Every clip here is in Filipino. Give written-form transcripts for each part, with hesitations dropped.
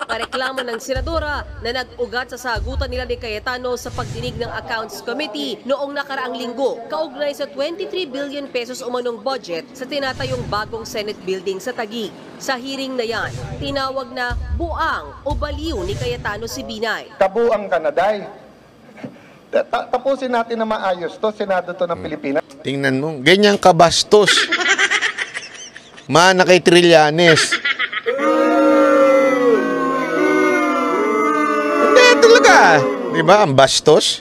Kareklamo ng senadora na nag-ugat sa sagutan nila ni Cayetano sa pagdinig ng Accounts Committee noong nakaraang linggo, kaugnay sa 23 billion pesos umanong budget sa tinatayong bagong Senate building sa Taguig. Sa hearing na yan, tinawag na buang o baliw ni Cayetano si Binay. Kabuang Kanaday. Tapusin natin na maayos to, Senado to ng Pilipinas. Tingnan mo, ganyan kabastos. Mana kay Trillanes. Hindi talaga. Di ba? Ang bastos.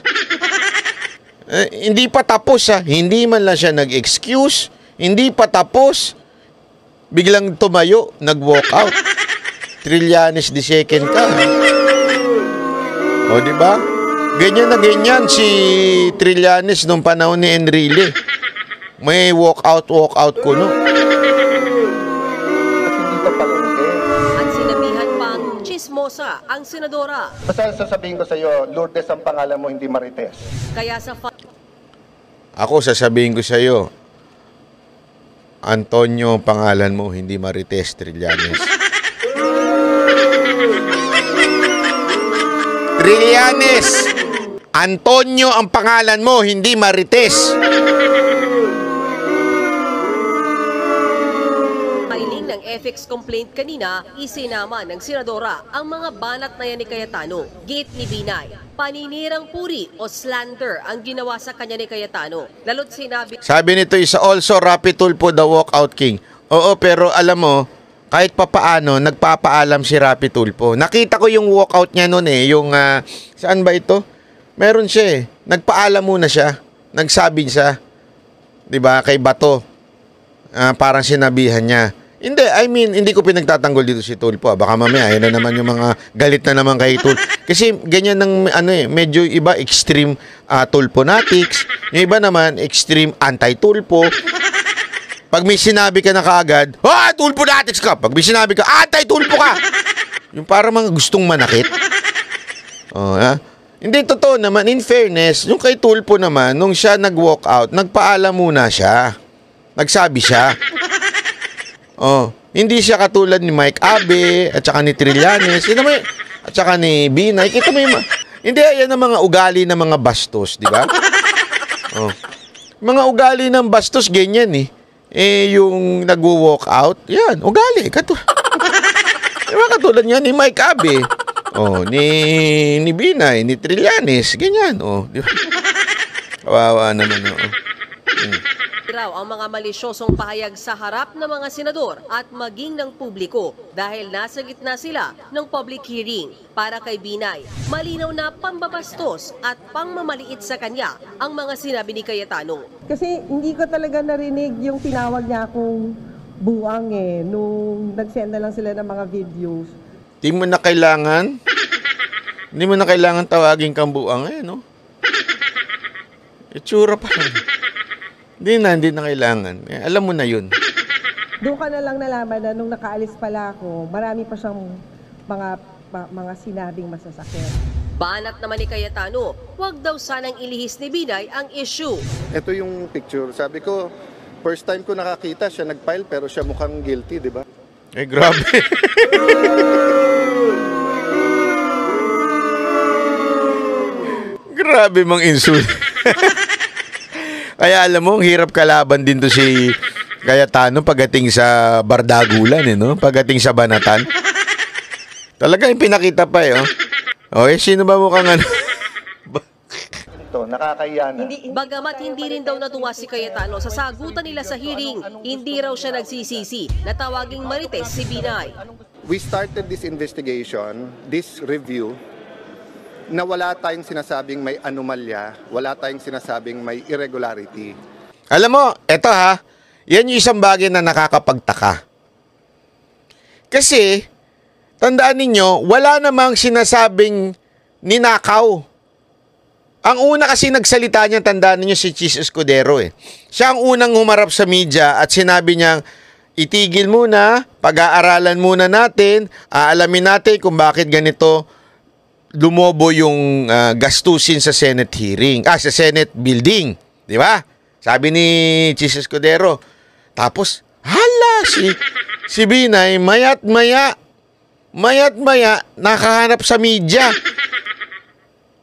Hindi pa tapos ha. Hindi man lang siya nag-excuse. Hindi pa tapos. Biglang tumayo, nag-walk out. Trillanes the second ka. O di ba? Ganyan na ganyan si Trillanes nung panahon ni Enrile. May walk out ko no. At sinabihan pang chismosa ang senadora. Basta sasabihin ko sa iyo, Lourdes ang pangalan mo, hindi Marites. Kaya sa Ako sasabihin ko sa iyo, Antonio ang pangalan mo, hindi Marites Trillanes. Trillanes! Antonio ang pangalan mo, hindi Marites. Pariling ng FX complaint kanina, isinama ng senadora ang mga banat na yan ni Cayetano. Gate ni Binay, paninirang puri o slander ang ginawa sa kanya ni Cayetano. Lalo't sinabi... Sabi nito isa also, Rapi Tulfo the walkout king. Oo, pero alam mo, kahit papaano, nagpapaalam si Rapi Tulfo. Nakita ko yung walkout niya noon eh, yung, saan ba ito? Meron siya eh. Nagpaalam muna siya. Nagsabi siya. 'Di ba? Kay Bato. Parang sinabihan niya. Hindi, I mean, hindi ko pinagtatanggol dito si Tulfo. Baka mamaya, ayun na naman yung mga galit na naman kay Tulfo. Kasi ganyan ng, medyo iba, extreme Tulfonatics. Yung iba naman, extreme anti-Tulfo. Pag may sinabi ka na kaagad, Tulfonatics ka! Pag may sinabi ka, anti-Tulfo ka! Yung parang mga gustong manakit. Hindi, totoo naman, in fairness, yung kay Tulfo naman, nung siya nag-walk out, nagpaalam muna siya. Nagsabi siya. Hindi siya katulad ni Mike Abe, at saka ni Trillanes, at saka ni Binay. Kita mo yung, hindi, yan ang mga ugali ng mga bastos, di ba? Mga ugali ng bastos, ganyan eh. Yung nag-walk out, yan, ugali. Katulad nga ni Mike Abe. Ni Binay, ni Trillanes, ganyan. Di ba? Kawawa naman. Raw ang mga malisyosong pahayag sa harap ng mga senador at maging ng publiko dahil nasa gitna sila ng public hearing. Para kay Binay, malinaw na pambabastos at pangmamaliit sa kanya ang mga sinabi ni Cayetano. Kasi hindi ko talaga narinig yung tinawag niya akong buwang nung nag-send na lang sila ng mga videos. Hindi mo na kailangan tawagin kang buang no? Itsura pa lang. Hindi na kailangan. Alam mo na yun. Doon ka na lang nalaman na nung nakaalis pala ako, marami pa siyang mga sinabing masasakit. Banat naman ni Cayetano, huwag daw sanang ilihis ni Binay ang issue. Ito yung picture. Sabi ko, first time ko nakakita, siya nag-file pero siya mukhang guilty, di ba? Grabe. Grabe mang insult. Kaya alam mo, hirap kalaban din to si Cayetano pagdating sa bardagulan, no? Pagdating sa banatan. Talaga yung pinakita pa sino ba mukhang Ito, nakakahiya na. Bagamat hindi rin daw natuwa si Cayetano sa sagutan nila sa hearing, hindi raw siya nagsisisi na tawaging Marites si Binay. We started this investigation, this review, na wala tayong sinasabing may anomalya, wala tayong sinasabing may irregularity. Alam mo, eto yan yung isang bagay na nakakapagtaka. Kasi, tandaan ninyo, wala namang sinasabing ninakaw. Ang una kasi nagsalita niya, tandaan ninyo si Chis Escudero Siya ang unang humarap sa media at sinabi niyang, itigil muna, pag-aaralan muna natin, aalamin natin kung bakit ganito lumobo yung gastusin sa Senate hearing, sa Senate building, di ba? Sabi ni Chis Escudero. Tapos, hala, si Binay, maya't maya, maya't maya, nakahanap sa media.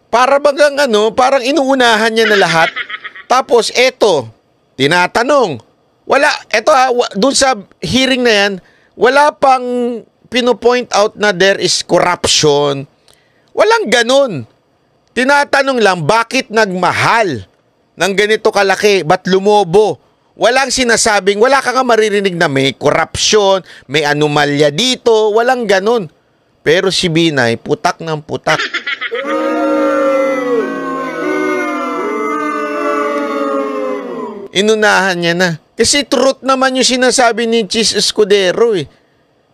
Para bagang parang inuunahan niya na lahat. Tapos eto, tinatanong. Wala, eto dun sa hearing na yan, wala pang pinopoint out na there is corruption. Walang ganun. Tinatanong lang, bakit nagmahal ng ganito kalaki? Ba't lumobo? Walang sinasabing, wala ka nga maririnig na may corruption, may anomalya dito, walang ganun. Pero si Binay, putak ng putak. Inunahan niya na. Kasi truth naman yung sinasabi ni Chis Escudero eh.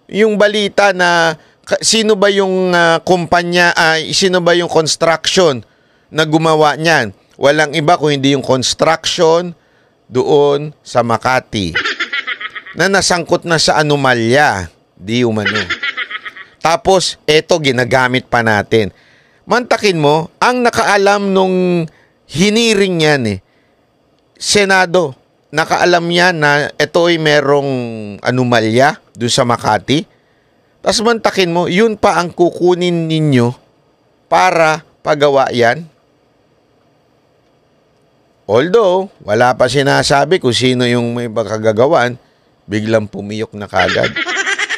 Yung balita na sino ba yung kumpanya, sino ba yung construction na gumawa niyan. Walang iba kung hindi yung construction doon sa Makati na nasangkot na sa anomalya. Di umano. Tapos, eto ginagamit pa natin. Mantakin mo, ang nakaalam nung hiniring yan Senado, nakaalam yan na ito ay merong anomalya doon sa Makati. Tapos mantakin mo, yun pa ang kukunin ninyo para pagawa yan. Although, wala pa sinasabi kung sino yung may kagagawan, biglang pumiyok na kagad.